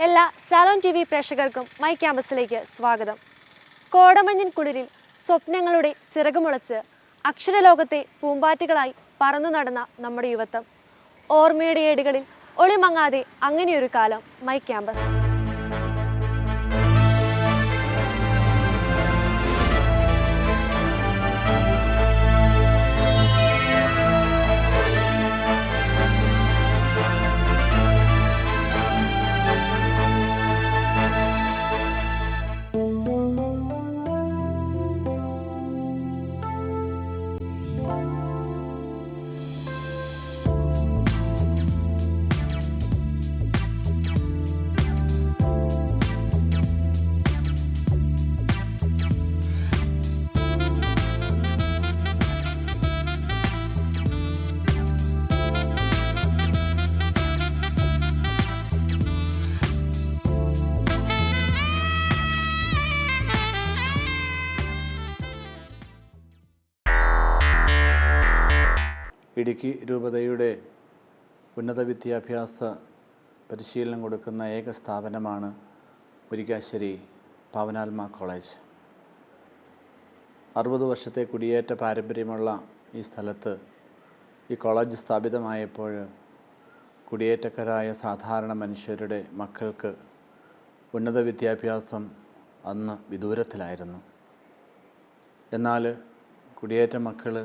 എല്ലാ salon TV പ്രേക്ഷകർക്കും my ക്യാമ്പസിലേക്ക് സ്വാഗതം. കോടമഞ്ഞിൻ കുളിരിൽ സ്വപ്നങ്ങളുടെ ചിറകുമുളച്ച് അക്ഷരലോകത്തെ പൂമ്പാറ്റകളായി പറന്നു നടന്ന നമ്മുടെ യുവത്വം. ഓർമ്മയുടെ ഏടുകളിൽ ഒളിമങ്ങാതെ അങ്ങനെയൊരു കാലം. My campus. ഇടുക്കി രൂപതയുടെ ഉന്നത വിദ്യാഭ്യാസ പരിശീലനം കൊടുക്കുന്ന ഏക സ്ഥാപനമാണ് മുരിക്കാശ്ശേരി പാവനാത്മ കോളേജ്. 60 വർഷത്തെ കുടിയേറ്റ പാരമ്പര്യമുള്ള ഈ സ്ഥലത്ത് ഈ കോളേജ് സ്ഥാപിതമായപ്പോൾ കുടിയേറ്റക്കാരായ സാധാരണ മനുഷ്യരുടെ മക്കൾക്ക് ഉന്നത വിദ്യാഭ്യാസം അന്ന് വിദൂരത്തിലായിരുന്നു. എന്നാൽ കുടിയേറ്റ മക്കൾ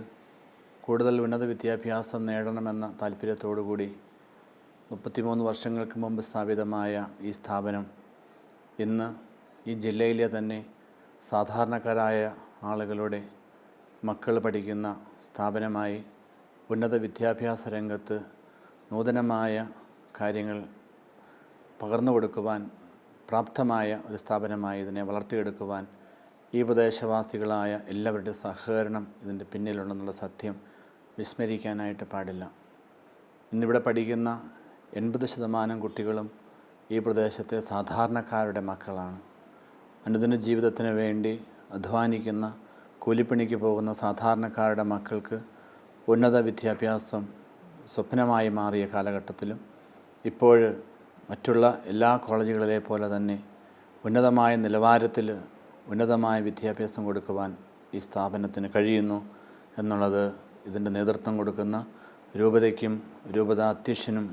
കൂടുതൽ ഉന്നത വിദ്യാഭ്യാസം നേടണമെന്ന താല്പര്യത്തോടുകൂടി 33 വർഷങ്ങൾക്ക് മുമ്പ് സ്ഥാപിതമായ ഈ സ്ഥാപനം ഇന്ന് ഈ ജില്ലയിലെ തന്നെ സാധാരണക്കാരായ ആളുകളുടെ മക്കൾ പഠിക്കുന്ന സ്ഥാപനമായി ഉന്നത വിദ്യാഭ്യാസ രംഗത്ത് നൂതനമായ കാര്യങ്ങൾ പകർന്നു കൊടുക്കുവാൻ പ്രാപ്തമായ ഒരു സ്ഥാപനമായി ഇതിനെ വളർത്തിയെടുക്കുവാൻ ഈ പ്രദേശവാസികളായ എല്ലാവരുടെയും സഹകരണം ഇതിൻ്റെ പിന്നിലുണ്ടെന്നുള്ള സത്യം വിസ്മരിക്കാനായിട്ട് പാടില്ല. ഇന്നിവിടെ പഠിക്കുന്ന 80% കുട്ടികളും ഈ പ്രദേശത്തെ സാധാരണക്കാരുടെ മക്കളാണ്. അനുദിന ജീവിതത്തിന് വേണ്ടി അധ്വാനിക്കുന്ന കൂലിപ്പണിക്ക് പോകുന്ന സാധാരണക്കാരുടെ മക്കൾക്ക് ഉന്നത വിദ്യാഭ്യാസം സ്വപ്നമായി മാറിയ കാലഘട്ടത്തിലും ഇപ്പോൾ മറ്റുള്ള എല്ലാ കോളേജുകളിലെ പോലെ തന്നെ ഉന്നതമായ നിലവാരത്തിൽ ഉന്നതമായ വിദ്യാഭ്യാസം കൊടുക്കുവാൻ ഈ സ്ഥാപനത്തിന് കഴിയുന്നു എന്നുള്ളത് ഇതിൻ്റെ നേതൃത്വം കൊടുക്കുന്ന രൂപതയ്ക്കും രൂപത അധ്യക്ഷനും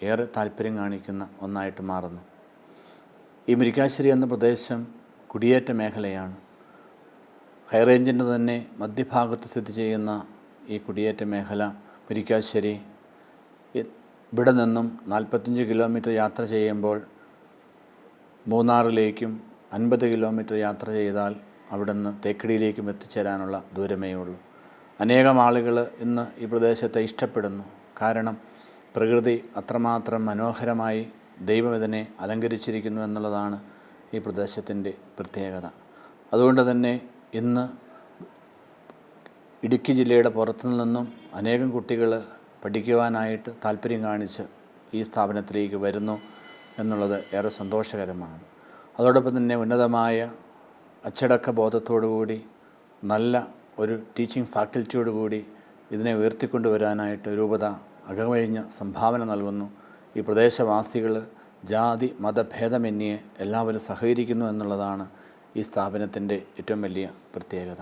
ഏറെ താല്പര്യം കാണിക്കുന്ന ഒന്നായിട്ട് മാറുന്നു. ഈ മുരിക്കാശ്ശേരി എന്ന പ്രദേശം കുടിയേറ്റ മേഖലയാണ്. ഹൈറേഞ്ചിൻ്റെ തന്നെ മധ്യഭാഗത്ത് സ്ഥിതി ചെയ്യുന്ന ഈ കുടിയേറ്റ മേഖല മുരിക്കാശ്ശേരി ഇവിടെ നിന്നും 45 കിലോമീറ്റർ യാത്ര ചെയ്യുമ്പോൾ മൂന്നാറിലേക്കും 50 കിലോമീറ്റർ യാത്ര ചെയ്താൽ അവിടെ നിന്ന് തേക്കടിയിലേക്കും എത്തിച്ചേരാനുള്ള ദൂരമേ ഉള്ളൂ. അനേകം ആളുകൾ ഇന്ന് ഈ പ്രദേശത്തെ ഇഷ്ടപ്പെടുന്നു. കാരണം പ്രകൃതി അത്രമാത്രം മനോഹരമായി ദൈവം ഇതിനെ അലങ്കരിച്ചിരിക്കുന്നു എന്നുള്ളതാണ് ഈ പ്രദേശത്തിൻ്റെ പ്രത്യേകത. അതുകൊണ്ട് തന്നെ ഇന്ന് ഇടുക്കി ജില്ലയുടെ പുറത്തു നിന്നും അനേകം കുട്ടികൾ പഠിക്കുവാനായിട്ട് താല്പര്യം കാണിച്ച് ഈ സ്ഥാപനത്തിലേക്ക് വരുന്നു എന്നുള്ളത് ഏറെ സന്തോഷകരമാണ്. അതോടൊപ്പം തന്നെ ഉന്നതമായ അച്ചടക്ക ബോധത്തോടുകൂടി നല്ല ഒരു ടീച്ചിങ് ഫാക്കൽറ്റിയോടുകൂടി ഇതിനെ ഉയർത്തിക്കൊണ്ടുവരാനായിട്ട് രൂപത അകമഴിഞ്ഞ സംഭാവന നൽകുന്നു. ഈ പ്രദേശവാസികൾ ജാതി മതഭേദമന്യേ എല്ലാവരും സഹകരിക്കുന്നു എന്നുള്ളതാണ് ഈ സ്ഥാപനത്തിൻ്റെ ഏറ്റവും വലിയ പ്രത്യേകത.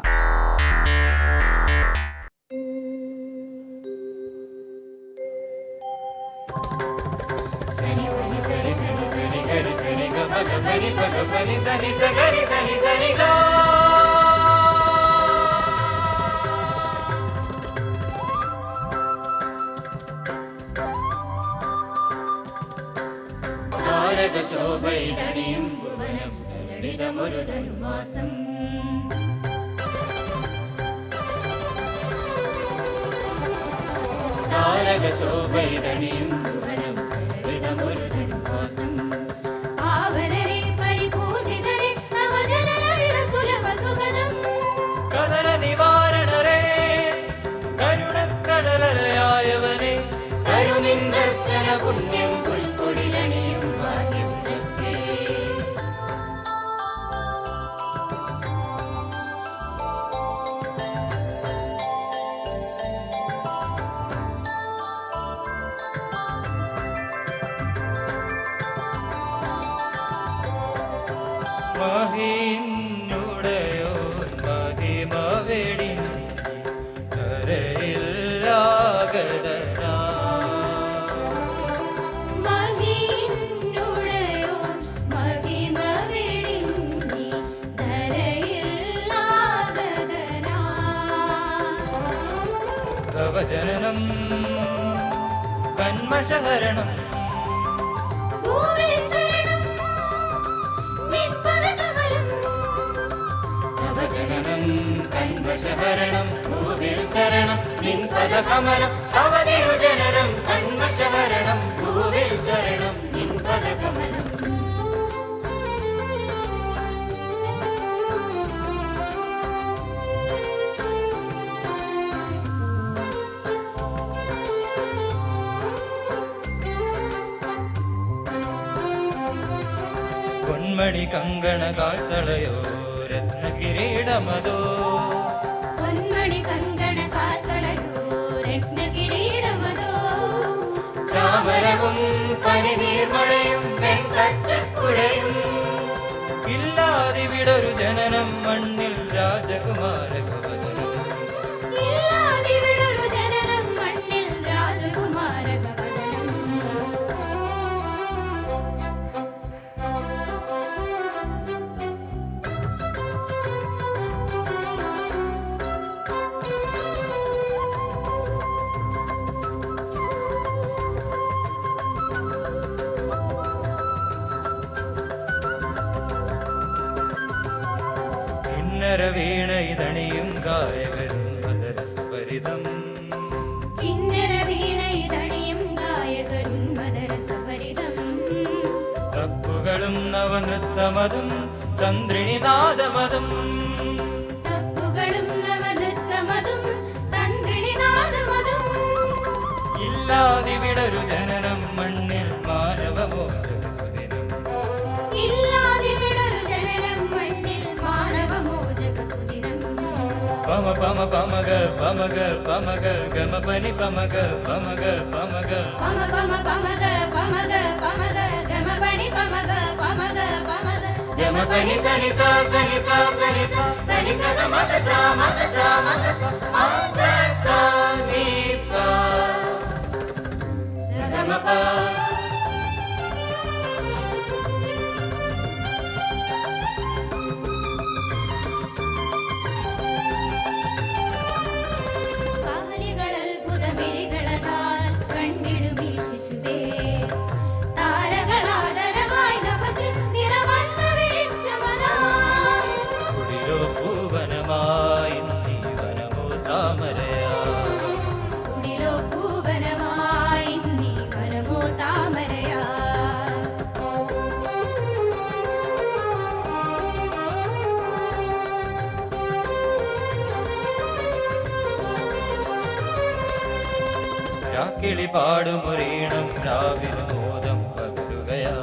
ശോഭയിതണിയും ഭുവനം തരളിതമൊരു ധനുമാസം താരകശോഭയിതണിയും ഭുവനം തരളിതമൊരു ധനുമാസം പാവനരെ പരിപൂജിതരെ നവജനന വിരസുലഭ സുഗതം കദന നിവാരണരേ കരുണക്കടലയായവനെ കരുനിൻ ദർശന പുണ്യം പുൽക്കൊടിലണിയും മഹിന്നുടയോ മഹിമവെടി കരയില്ലാകടനാ മഹിന്നുടയോ മഹിമവെടിഞ്ഞി ധരയില്ലാകടനാ തവ ജനനം കന്മഷഹരണം ഭൂവിൽ ശരണം നിൻപദകമലം തവ ജനനം കന്മഷഹരണം ഭൂവിൽ ശരണം നിൻപദകമലം തവ തിരുജനനം കന്മഷഹരണം ഭൂവിൽ ശരണം നിൻപദകമലം പൊന്മണി കങ്കണ കാൽത്തളയോ രത്നകിരീടമതോ പൊന്മണി കങ്കണ കാൽത്തളയോ രത്നകിരീടമതോ ചാമരവും പനിനീർമഴയും വെൺകച്ചക്കുടയും ഇല്ലാതിവിടൊരു ജനനം മണ്ണിൽ രാജകുമാരകവചനം ഇല്ലാതിവിടൊരു ജനനം മണ്ണിൽ രാജകുമാരകവചനം കിന്നര വീണ ഇതണിയും ഗായകരും മദരസപരിതം കിന്നര വീണയിതണിയും ഗായകരും മദരസപരിതം തപ്പുകളും നവനൃത്തമതും തന്ത്രിണിനാദമതും തപ്പുകളും നവനൃത്തമതും തന്ത്രിണിനാദമതും ഇല്ലാതിവിടൊരു ജനനം മണ്ണിൽ മാനവമോചകസുദിനം ഇല്ലാതിവിടൊരു ജനനം മണ്ണിൽ മാനവമോചക സുദിനം പമ പമ പമഗ പമഗ പമഗ ഗമ പനി പമഗ പമഗ പമഗ പമ പമ പമഗ പമഗ പമഗ ഗമ പനി പമഗ പമഗ പമഗ ഗമ പനി സനി സ സനി സ സനി സ സനി സ ഗ മഗ സ മഗ സ മഗ സ മഗ സ നി പ സ ഗ മ പ കാലികളത്ഭുതമിഴികളതാൽ കണ്ടിടുമീ ശിശുവേ താരകളാദരമായി നഭത്തിൽ നിറവന്ന വെളിച്ചമതാൽ കുടിലോ പൂവനമായി നീ വനമോ താമരയാ കുടിലോ പൂവനമായി നീ വനമോ താമരയാ രാക്കിളി പാടുമൊരീണം രാവിൽ മോദം പകരുകയാ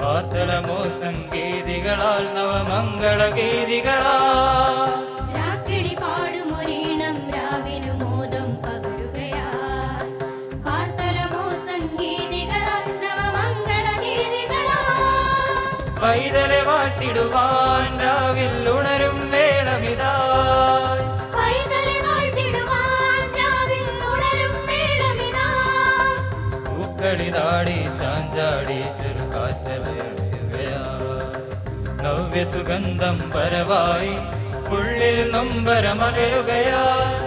വാർത്തളമോ സംഗീതികളാൽ നവമംഗളഗീതികളാ രാക്കിളി പാടുമൊരീണം രാവിനു മോദം പകരുകയാ പാർത്തലമോ സംഗീതികളാൽ നവമംഗളഗീതികളാ പൈതലെ വാട്ടിടുവാൻ രാവിൽ ഉണരും വേളമിതായി പൈതലെ വാഴ്ത്തിടുവാൻ രാവിൽ ഉണരും വേളമിതാ പൂക്കളിതാടി ചാഞ്ചാടി ചെറുകാറ്റലയുകയാ നവ്യസുഗന്ധം പരവായി ഉള്ളിൽ നൊമ്പരമകരുകയാ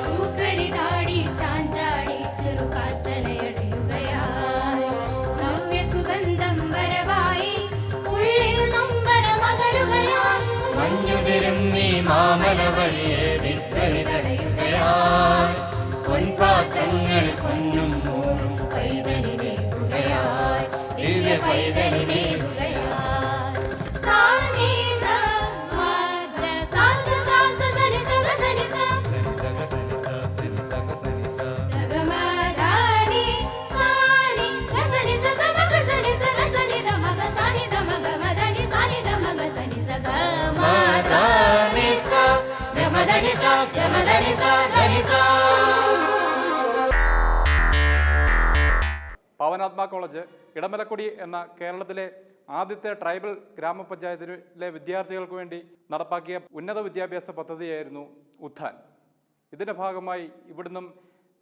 പൂക്കളിതാടി ചാഞ്ചാടി ചെറുകാറ്റലയടയുകയായി നവ്യസുഗന്ധം വരവായി ഉള്ളിൽ നൊമ്പരമകലുകയായി മഞ്ഞുതിരും നീ മാമല വഴിയെ വിത്തരിതടയുകയായി പൊൻപാത്രങ്ങളിൽ പൊന്നും മൂറും പൈതലിനേകുകയായി ദിവ്യ പൈതലിനേകുകയായി സാനീത മഗ സാസ സാസ സനി സഗ സനി സ സഗമദാനി സാനി ഗസനി സഗമഗ സനി സഗ സനി ധ മഗ സാനി ധ മഗ മദനി സാനി ധ മഗ സനി സഗ മദനി സ ഗമദനി സ ഗമദനി സ ധനി സ. പാവനാത്മാ കോളേജ് ഇടമലക്കുടി എന്ന കേരളത്തിലെ ആദ്യത്തെ ട്രൈബൽ ഗ്രാമപഞ്ചായത്തിലെ വിദ്യാർത്ഥികൾക്ക് വേണ്ടി നടപ്പാക്കിയ ഉന്നത വിദ്യാഭ്യാസ പദ്ധതിയായിരുന്നു ഉത്ഥാൻ. ഇതിൻ്റെ ഭാഗമായി ഇവിടുന്നും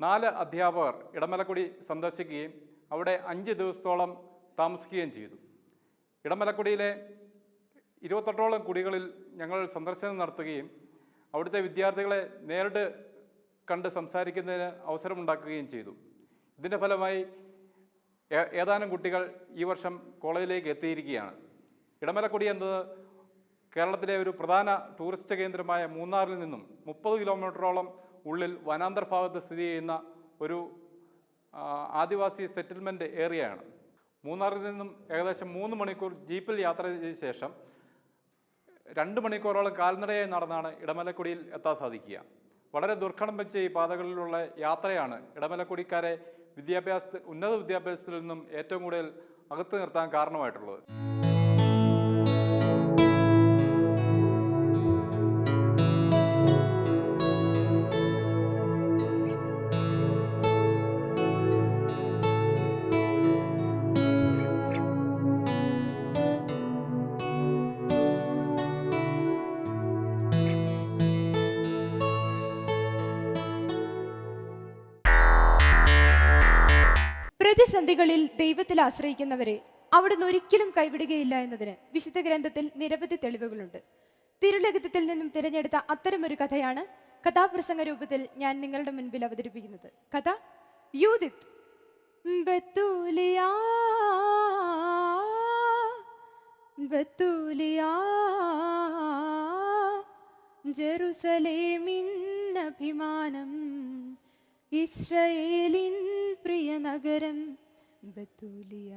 4 അധ്യാപകർ ഇടമലക്കുടി സന്ദർശിക്കുകയും അവിടെ 5 ദിവസത്തോളം താമസിക്കുകയും ചെയ്തു. ഇടമലക്കുടിയിലെ 28ഓളം കുടികളിൽ ഞങ്ങൾ സന്ദർശനം നടത്തുകയും അവിടുത്തെ വിദ്യാർത്ഥികളെ നേരിട്ട് കണ്ട് സംസാരിക്കുന്നതിന് അവസരമുണ്ടാക്കുകയും ചെയ്തു. ഇതിൻ്റെ ഫലമായി ഏതാനും കുട്ടികൾ ഈ വർഷം കോളേജിലേക്ക് എത്തിയിരിക്കുകയാണ്. ഇടമലക്കുടി എന്നത് കേരളത്തിലെ ഒരു പ്രധാന ടൂറിസ്റ്റ് കേന്ദ്രമായ മൂന്നാറിൽ നിന്നും 30 കിലോമീറ്ററോളം ഉള്ളിൽ വനാന്തർ ഭാഗത്ത് സ്ഥിതി ചെയ്യുന്ന ഒരു ആദിവാസി സെറ്റിൽമെൻറ്റ് ഏരിയയാണ്. മൂന്നാറിൽ നിന്നും ഏകദേശം 3 മണിക്കൂർ ജീപ്പിൽ യാത്ര ചെയ്ത ശേഷം 2 മണിക്കൂറോളം കാൽനടയായി നടന്നാണ് ഇടമലക്കുടിയിൽ എത്താൻ സാധിക്കുക. വളരെ ദുർഘടം വെച്ച ഈ പാതകളിലുള്ള യാത്രയാണ് ഇടമലക്കുടിക്കാരെ ഉന്നത വിദ്യാഭ്യാസത്തിൽ നിന്നും ഏറ്റവും കൂടുതൽ അകത്ത് നിർത്താൻ കാരണമായിട്ടുള്ളത്. പ്രതിസന്ധികളിൽ ദൈവത്തിൽ ആശ്രയിക്കുന്നവരെ അവിടുന്ന് ഒരിക്കലും കൈവിടുകയില്ല എന്നതിന് വിശുദ്ധ ഗ്രന്ഥത്തിൽ നിരവധി തെളിവുകളുണ്ട്. തിരുലിഖിതത്തിൽ നിന്നും തിരഞ്ഞെടുത്ത അത്തരമൊരു കഥയാണ് കഥാപ്രസംഗ രൂപത്തിൽ ഞാൻ നിങ്ങളുടെ മുൻപിൽ അവതരിപ്പിക്കുന്നത്. കഥ യൂദിത്ത്. ബത്തൂലിയാ ബത്തൂലിയാ ജെറുസലേമിൻ അഭിമാനം, ഇസ്രായേലിൻ പ്രിയ നഗരം ബത്തൂലിയ.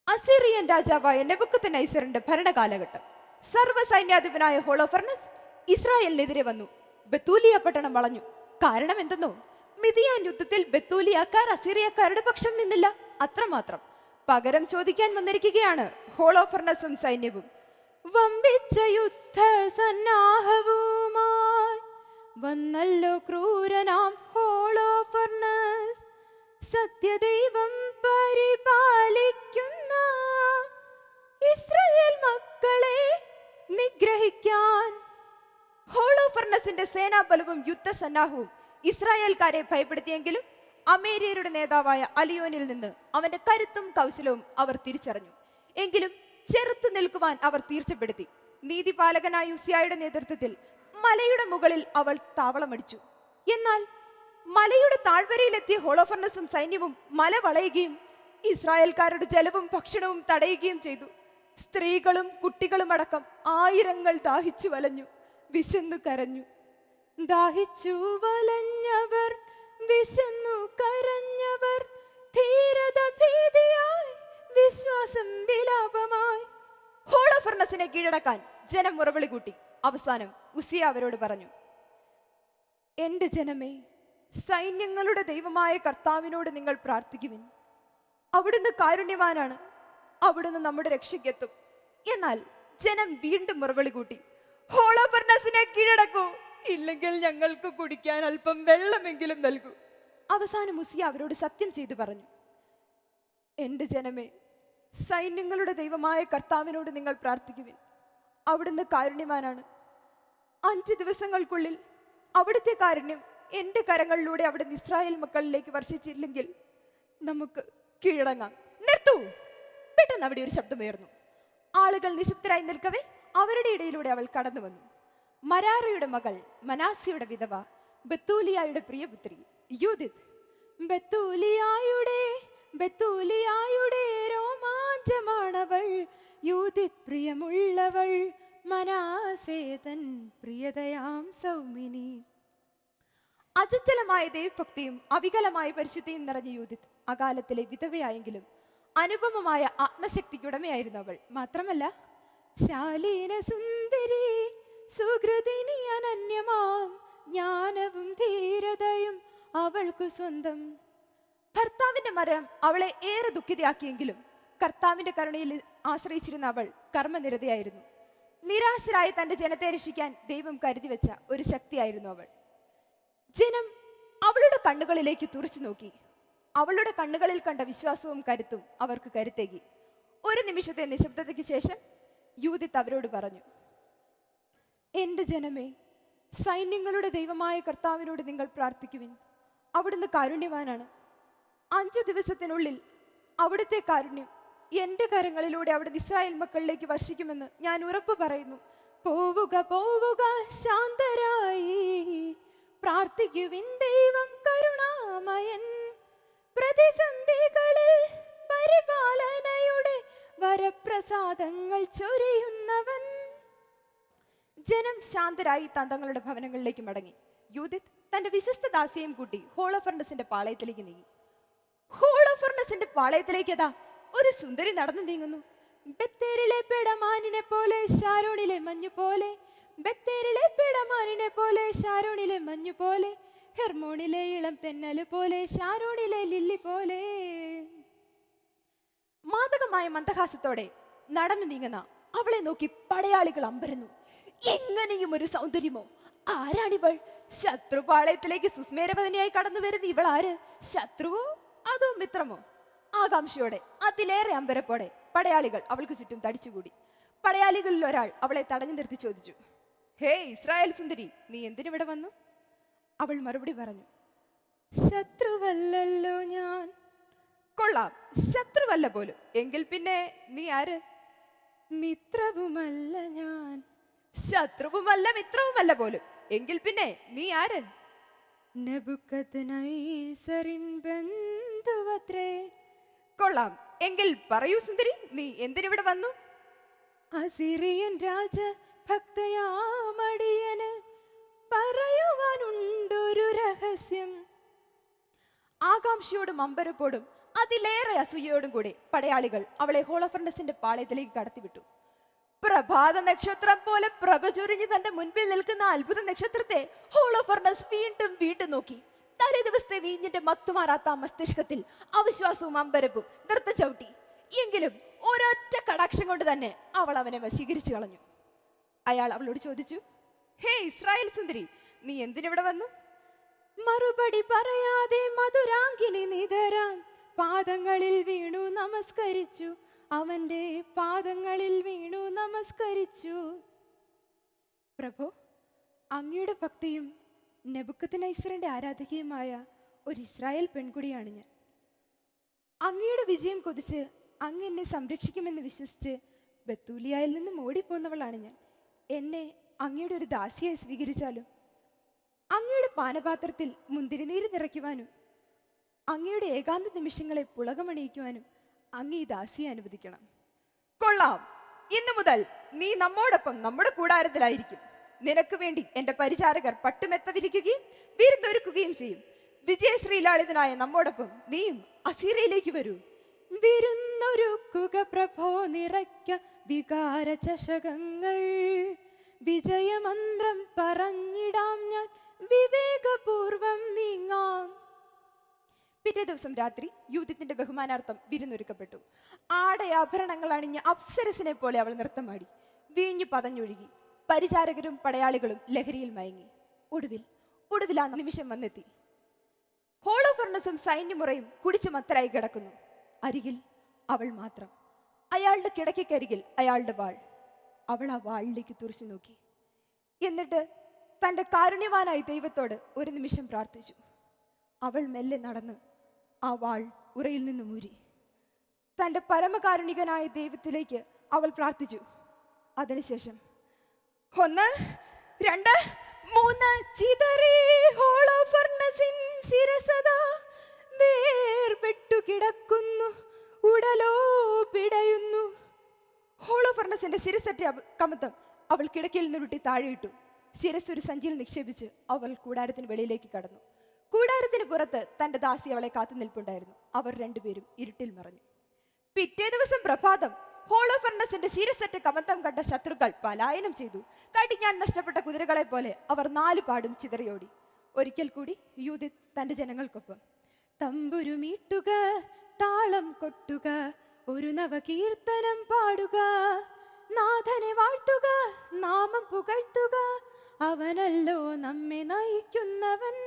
അസീറിയൻ രാജാവായ നെബൂഖദ്നേസറിന്റെ ഭരണകാലഘട്ടം. സർവ്വസൈന്യാധിപനായ ഹോളോഫർണസ് ഇസ്രായേലിനെതിരെ വന്നു. ബത്തൂലിയ പട്ടണം വളഞ്ഞു. കാരണം എന്തെന്നോ? മിദിയാൻ യുദ്ധത്തിൽ ബത്തൂലിയക്കാർ അസീറിയക്കാരുടെ പക്ഷം നിന്നില്ല, അത്രമാത്രം. പകരം ചോദിക്കാൻ വന്നിരിക്കുകയാണ് ഹോളോഫർണസും സൈന്യവും. വമ്പിച്ച യുദ്ധ സന്നാഹവുമായി വന്നല്ലോ ക്രൂരനാം ഹോളോഫർണസ്. സത്യദൈവം പരിപാലിക്കുന്ന ഇസ്രായേൽ മക്കളെ നിഗ്രഹിക്കാൻ. ഹോളോഫർണസിന്റെ സേനാബലവും യുദ്ധസന്നാഹവും ഇസ്രായേൽക്കാരെ ഭയപ്പെടുത്തിയെങ്കിലും അമേരിയരുടെ നേതാവായ അലിയോനിൽ നിന്ന് അവന്റെ കരുത്തും കൗശലവും അവർ തിരിച്ചറിഞ്ഞു. എങ്കിലും ചെറുത്തു നിൽക്കുവാൻ അവർ തീർച്ചപ്പെടുത്തി. നീതിപാലകനായ ഉസിയായുടെ നേതൃത്വത്തിൽ മലയുടെ മുകളിൽ അവൾ താവളമടിച്ചു. എന്നാൽ മലയുടെ താഴ്വരയിലെത്തിയ ഹോളോഫർണസും സൈന്യവും മല വളയുകയും ഇസ്രായേൽക്കാരുടെ ജലവും ഭക്ഷണവും തടയുകയും ചെയ്തു. സ്ത്രീകളും കുട്ടികളും അടക്കം ആയിരങ്ങൾ ദാഹിച്ചു വലഞ്ഞു, വിശന്നു കരഞ്ഞു. ദാഹിച്ചു വലഞ്ഞവർ, വിശന്നു കരഞ്ഞവർ, ധീരത ഭീതിയായി, വിശ്വാസം വിലാപമായി. ഹോളോഫർണസിനെ കീഴടക്കാൻ ജനം മുറവിളി കൂട്ടി. അവസാനം ഉസിയ അവരോട് പറഞ്ഞു, എന്റെ ജനമേ, സൈന്യങ്ങളുടെ ദൈവമായ കർത്താവിനോട് നിങ്ങൾ പ്രാർത്ഥിക്കുവിൻ. അവിടുന്ന് കാരുണ്യവാനാണ്, അവിടുന്ന് നമ്മുടെ രക്ഷയ്ക്കെത്തും. എന്നാൽ ജനം വീണ്ടും മുറവിളി കൂട്ടി, ഹോളോഫർണസിനെ കീഴടക്കൂ, ഇല്ലെങ്കിൽ ഞങ്ങൾക്ക് കുടിക്കാൻ അല്പം വെള്ളമെങ്കിലും നൽകൂ. അവസാനം ഉസിയ അവരോട് സത്യം ചെയ്തു പറഞ്ഞു, എന്റെ ജനമേ, സൈന്യങ്ങളുടെ ദൈവമായ കർത്താവിനോട് നിങ്ങൾ പ്രാർത്ഥിക്കുവിൻ. അവിടുന്ന് കാരുണ്യവാനാണ്. 5 ദിവസങ്ങൾക്കുള്ളിൽ അവിടുത്തെ കാരുണ്യം എന്റെ കരങ്ങളിലൂടെ അവിടുന്ന് ഇസ്രായേൽ മക്കളിലേക്ക് വർഷിച്ചില്ലെങ്കിൽ നമുക്ക് കീഴടങ്ങാം. നിർത്തൂ! പെട്ടെന്ന് അവിടെ ഒരു ശബ്ദമുയർന്നു. ആളുകൾ നിശബ്ദരായി നിൽക്കവേ അവരുടെ ഇടയിലൂടെ അവൾ കടന്നു വന്നു. മരാറയുടെ മകൾ, മനാസിയുടെ വിധവ, ബത്തൂലിയായുടെ പ്രിയപുത്രി യൂദിത്ത്. ബത്തൂലിയായുടെ രോമാഞ്ചമാണവൾ, യൂദിത്ത് പ്രിയമുള്ളവൾ, മനാസേതൻ പ്രിയതയാം സൗമിനി. അചഞ്ചലമായ ദൈവഭക്തിയും അവികലമായ പരിശുദ്ധിയും നിറഞ്ഞ യൂദിത്ത് അകാലത്തിലെ വിധവയായെങ്കിലും അനുപമമായ ആത്മശക്തിക്കുടമയായിരുന്നു അവൾ. മാത്രമല്ല, ശാലീന സുന്ദരി, സുഹൃതിനി, അനന്യമാം ജ്ഞാനവും ധീരതയും അവൾക്കു സ്വന്തം. ഭർത്താവിന്റെ മരണം അവളെ ഏറെ ദുഃഖിതയാക്കിയെങ്കിലും കർത്താവിന്റെ കരുണയിൽ ആശ്രയിച്ചിരുന്ന അവൾ കർമ്മനിരതയായിരുന്നു. നിരാശരായ തന്റെ ജനത്തെ രക്ഷിക്കാൻ ദൈവം കരുതി വെച്ച ഒരു ശക്തിയായിരുന്നു അവൾ. ജനം അവളുടെ കണ്ണുകളിലേക്ക് തുറച്ചു നോക്കി. അവളുടെ കണ്ണുകളിൽ കണ്ട വിശ്വാസവും കരുത്തും അവർക്ക് കരുത്തേകി. ഒരു നിമിഷത്തെ നിശബ്ദതയ്ക്ക് ശേഷം യൂദിത്ത് അവരോട് പറഞ്ഞു, എന്റെ ജനമേ, സൈന്യങ്ങളുടെ ദൈവമായ കർത്താവിനോട് നിങ്ങൾ പ്രാർത്ഥിക്കുവിൻ. അവിടുന്ന് കാരുണ്യവാനാണ്. 5 ദിവസത്തിനുള്ളിൽ അവിടുത്തെ കാരുണ്യം എന്റെ കരങ്ങളിലൂടെ അവിടുന്ന് ഇസ്രായേൽ മക്കളിലേക്ക് വർഷിക്കുമെന്ന് ഞാൻ ഉറപ്പ് പറയുന്നു. പോവുക പോവുക ശാന്തരായി, പ്രാർത്ഥിക്കുവിൻ, ദൈവം കരുണാമയൻ, പ്രതിസന്ധികളിൽ പരിപാലനയുടെ വരപ്രസാദങ്ങൾ ചൊരിയുന്നവൻ. ജനം ശാന്തരായി തങ്ങളുടെ ഭവനങ്ങളിലേക്ക് മടങ്ങി. യൂദിത്ത് തന്റെ വിശ്വസ്ത ദാസിയെയും കൂട്ടി ഹോളോഫർണസിന്റെ പാളയത്തിലേക്ക് നീങ്ങി. ഹോളോഫർണസിന്റെ പാളയത്തിലേക്ക് അതാ ഒരു സുന്ദരി നടന്നു നീങ്ങുന്നു. ബത്തേരിലെ പെടമാനിനെ പോലെ, ഷാരോണിലെ മഞ്ഞു പോലെ, ബത്തേരിലെ പെടമാനിനെ പോലെ, ഷാരോണിലെ മഞ്ഞു പോലെ, ഹെർമോണിലെ ഇളം തെന്നല് പോലെ, ഷാരോണിലെ ലില്ലി പോലെ. മാദകമായ മന്ദഹാസത്തോടെ നടന്നു നീങ്ങുന്ന അവളെ നോക്കി പടയാളികൾ അമ്പരന്നു. എങ്ങനെയും ഒരു സൗന്ദര്യമോ? ആരാണിവൾ? ശത്രുപാളയത്തിലേക്ക് സുസ്മേരപതനിയായി കടന്നു വരുന്ന ഇവൾ ആര്? ശത്രുവോ അതോ മിത്രമോ? ആകാംക്ഷയോടെ അതിലേറെ അമ്പരപ്പോടെ പടയാളികൾ അവൾക്ക് ചുറ്റും തടിച്ചുകൂടി. പടയാളികളിൽ ഒരാൾ അവളെ തടഞ്ഞു നിർത്തി ചോദിച്ചു, ഹേ ഇസ്രായേൽ സുന്ദരി, നീ എന്തിനിവിടെ വന്നു? അവൾ മറുപടി പറഞ്ഞു, ശത്രുവല്ലല്ലോ ഞാൻ. കൊള്ളാം, ശത്രുവല്ല പോലും. എങ്കിൽ പിന്നെ നീ ആര്? മിത്രവുമല്ല ഞാൻ. ശത്രുവുമല്ല മിത്രവുമല്ല പോലും. എങ്കിൽ പിന്നെ നീ ആര്? നെബൂഖദ്നേസറിൻ ബന്ധുവത്രേ. കൊള്ളാം, എങ്കിൽ പറയൂ സുന്ദരി, നീ എന്തിനിവിടെ വന്നു? അസിറിയൻ രാജ ഭക്തയാമടിയന് പറയുവാനുണ്ടൊരു രഹസ്യം. ആകാംക്ഷയോടും അമ്പരപ്പോടും അതിലേറെ അസൂയയോടും കൂടി പടയാളികൾ അവളെ ഹോളോഫർണസിന്റെ പാളയത്തിലേക്ക് കടത്തിവിട്ടു. പ്രഭാത നക്ഷത്രം പോലെ പ്രഭ ചൊരിഞ്ഞ് തന്റെ മുൻപിൽ നിൽക്കുന്ന അത്ഭുത നക്ഷത്രത്തെ ഹോളോഫർണസ് വീണ്ടും വീണ്ടും നോക്കി. തലേ ദിവസത്തെ വീഞ്ഞിന്റെ മത്തുമാറാത്ത മസ്തിഷ്കത്തിൽ അവിശ്വാസവും അമ്പരപ്പും നൃത്തം ചവിട്ടി. എങ്കിലും ഒരൊറ്റ കടാക്ഷം കൊണ്ട് തന്നെ അവൾ അവനെ വശീകരിച്ചു കളഞ്ഞു. അയാൾ അവളോട് ചോദിച്ചു, ഹേ ഇസ്രായേൽ സുന്ദരി, നീ എന്തിനിവിടെ വന്നു? മറുപടി പറയാതെ മധുരാങ്കിനി നിതരാൻ പാദങ്ങളിൽ വീണു നമസ്കരിച്ചു. അവന്റെ പാദങ്ങളിൽ വീണു നമസ്കരിച്ചു. പ്രഭു, അങ്ങയുടെ ഭക്തിയും നെബൂഖദ്നേസറിന്റെ ആരാധകയുമായ ഒരു ഇസ്രായേൽ പെൺകുടിയാണ് ഞാൻ. അങ്ങയുടെ വിജയം കൊതിച്ച് അങ്ങ് എന്നെ സംരക്ഷിക്കുമെന്ന് വിശ്വസിച്ച് ബത്തൂലിയായിൽ നിന്നും ഓടിപ്പോന്നവളാണ് ഞാൻ. എന്നെ അങ്ങയുടെ ഒരു ദാസിയായി സ്വീകരിച്ചാലും അങ്ങയുടെ പാനപാത്രത്തിൽ മുന്തിരിനീര് നിറയ്ക്കുവാനും അങ്ങയുടെ ഏകാന്ത നിമിഷങ്ങളെ പുളകമണിയിക്കുവാനും അങ്ങ് ഈ ദാസിയെ അനുവദിക്കണം. കൊള്ളാം, ഇന്നു മുതൽ നീ നമ്മോടൊപ്പം നമ്മുടെ കൂടാരത്തിലായിരിക്കും. നിനക്ക് വേണ്ടി എന്റെ പരിചാരകർ പട്ടുമെത്ത വിരിക്കുകയും വിരുന്നൊരുക്കുകയും ചെയ്യും. വിജയശ്രീലാളിതനായ നമ്മോടൊപ്പം നീയും അസീറിയയിലേക്ക് വരൂ. വിരുന്നൊരുക്കുക പ്രഭോ, നിറയ്ക്ക വികാര ചഷകങ്ങൾ, വിജയമന്ത്രം പറഞ്ഞിടാം ഞാൻ, വിവേകപൂർവം നീങ്ങാം. പിറ്റേ ദിവസം രാത്രി യൂദിത്തിന്റെ ബഹുമാനാർത്ഥം വിരുന്നൊരുക്കപ്പെട്ടു. ആടയാഭരണങ്ങൾ അണിഞ്ഞ അപ്സരസിനെ പോലെ അവൾ നൃത്തമാടി. വീഞ്ഞു പതഞ്ഞൊഴുകി. പരിചാരകരും പടയാളികളും ലഹരിയിൽ മയങ്ങി. ഒടുവിൽ ആ നിമിഷം വന്നെത്തി. ഹോളോഫർണസും സൈന്യമുറയും കുടിച്ചു മത്തരായി കിടക്കുന്നു. അരികിൽ അവൾ മാത്രം. അയാളുടെ കിടക്കക്കരികിൽ അയാളുടെ വാൾ. അവൾ ആ വാളിലേക്ക് തുറച്ചു നോക്കി. എന്നിട്ട് തന്റെ കാരുണ്യവാനായ ദൈവത്തോട് ഒരു നിമിഷം പ്രാർത്ഥിച്ചു. അവൾ മെല്ലെ നടന്ന് ആ വാൾ ഉറയിൽ നിന്ന് ഊരി. തന്റെ പരമകാരുണികനായ ദൈവത്തിലേക്ക് അവൾ പ്രാർത്ഥിച്ചു. അതിനുശേഷം 1, 2, 3 ചിതറി ഹോളോഫർണസിൻ ശിരസദാ വേർപെട്ടു കിടക്കുന്നു, ഉടലോ പിടയുന്നു. ഹോളോഫർണസിന്റെ ശിരസറ്റ കമത്തം അവൾ കിടക്കയിൽ നിന്നുരുട്ടി താഴെയിട്ടു. ശിരസ് ഒരു സഞ്ചിയിൽ നിക്ഷേപിച്ച് അവൾ കൂടാരത്തിന് വെളിയിലേക്ക് കടന്നു. കൂടാരത്തിന് പുറത്ത് തന്റെ ദാസി അവളെ കാത്തു നിൽപ്പുണ്ടായിരുന്നു. അവർ രണ്ടുപേരും ഇരുട്ടിൽ മറഞ്ഞു. പിറ്റേ ദിവസം പ്രഭാതം ഹോളോഫർണസിന്റെ ശിരസറ്റ കമത്തം കണ്ട ശത്രുക്കൾ പലായനം ചെയ്തു. കടിഞ്ഞാൻ നഷ്ടപ്പെട്ട കുതിരകളെ പോലെ അവർ 4 പാടും ചിതറിയോടി. ഒരിക്കൽ കൂടി യൂദിത്ത് തന്റെ ജനങ്ങൾക്കൊപ്പം തമ്പുരുമീട്ടുക, താളം കൊട്ടുക, ഒരു നവകീർത്തനം പാടുക, നാഥനെ വാഴ്ത്തുക, നാമം പുകഴ്ത്തുക, അവനല്ലോ നമ്മെ നയിക്കുന്നവൻ.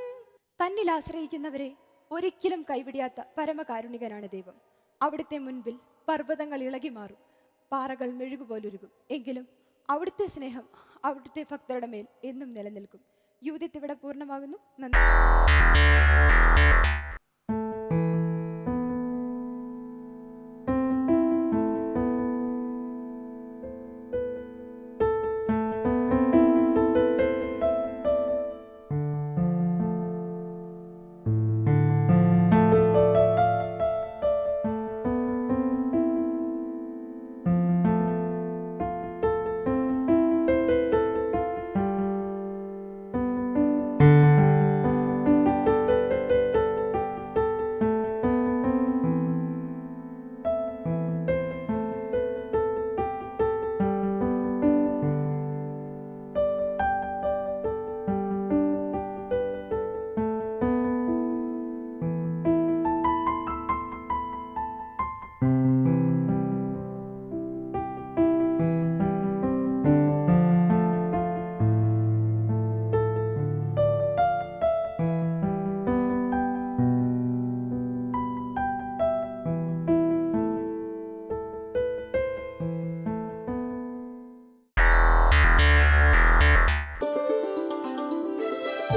തന്നിൽ ആശ്രയിക്കുന്നവരെ ഒരിക്കലും കൈവിടിയാത്ത പരമകാരുണികനാണ് ദൈവം. അവിടുത്തെ മുൻപിൽ പർവ്വതങ്ങൾ ഇളകി മാറും, പാറകൾ മെഴുകുപോലുരുകും. എങ്കിലും അവിടുത്തെ സ്നേഹം അവിടുത്തെ ഭക്തരുടെ മേൽ എന്നും നിലനിൽക്കും. യൂതിത്ത് ഇവിടെ പൂർണ്ണമാകുന്നു. നന്ദി.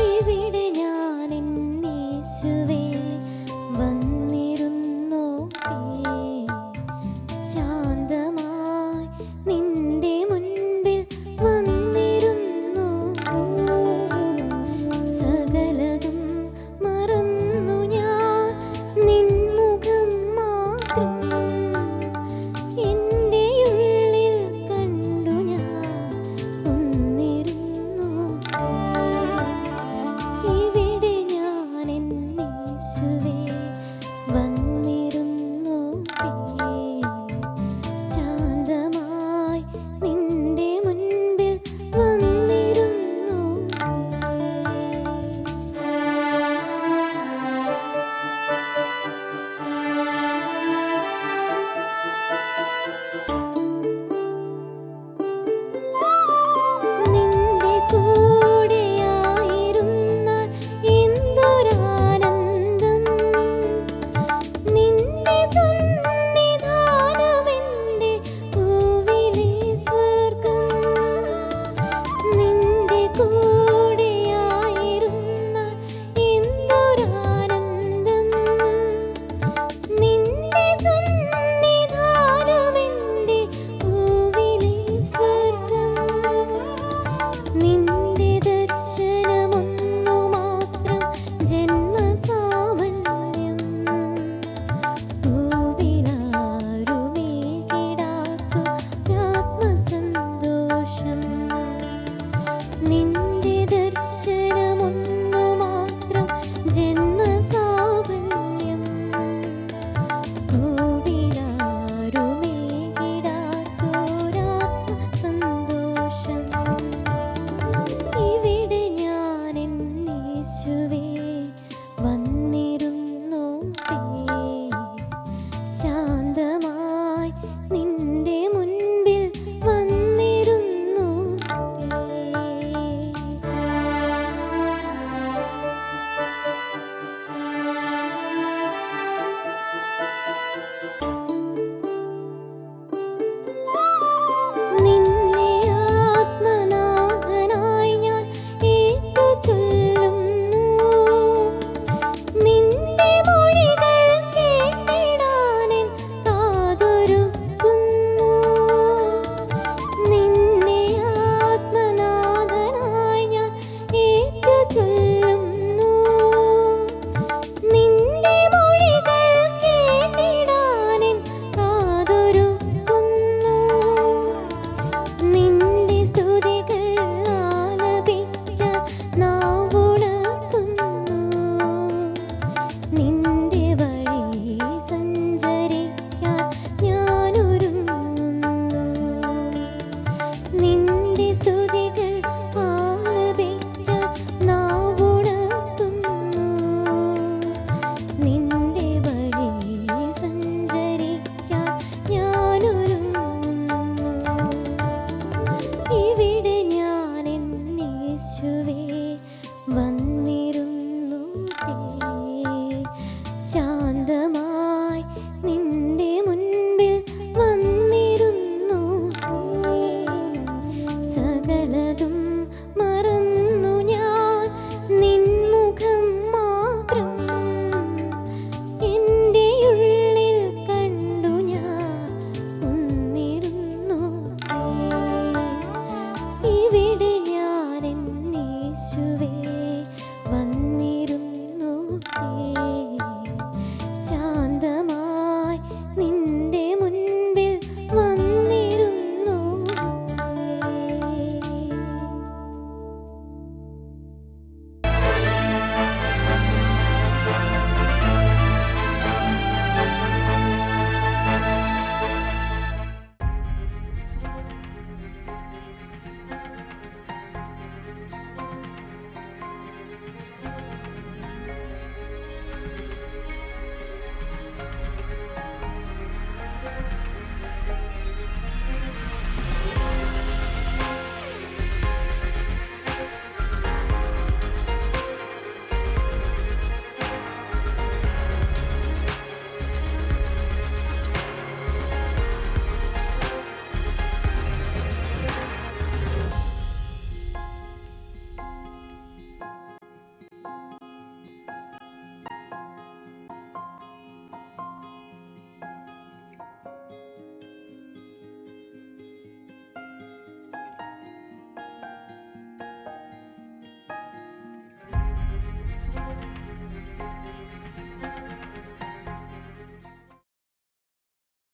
ഇവിടെ ഞാൻ എന്നേശുവേ വന്നിരുന്നു, ശാന്തമായി നിന്റെ മുൻപിൽ വന്നിരുന്നു. സകലതും മറന്നു ഞാൻ നിൻമുഖം മാത്രം എൻ്റെ ഉള്ളിൽ കണ്ടു ഞാൻ ഒന്നിരുന്നു. ഇവിടെ ഞാൻ എന്നേശുവേ വന്നിരുന്നു, ശാന്തമായി നിന്റെ മുൻപിൽ വന്നിരുന്നു.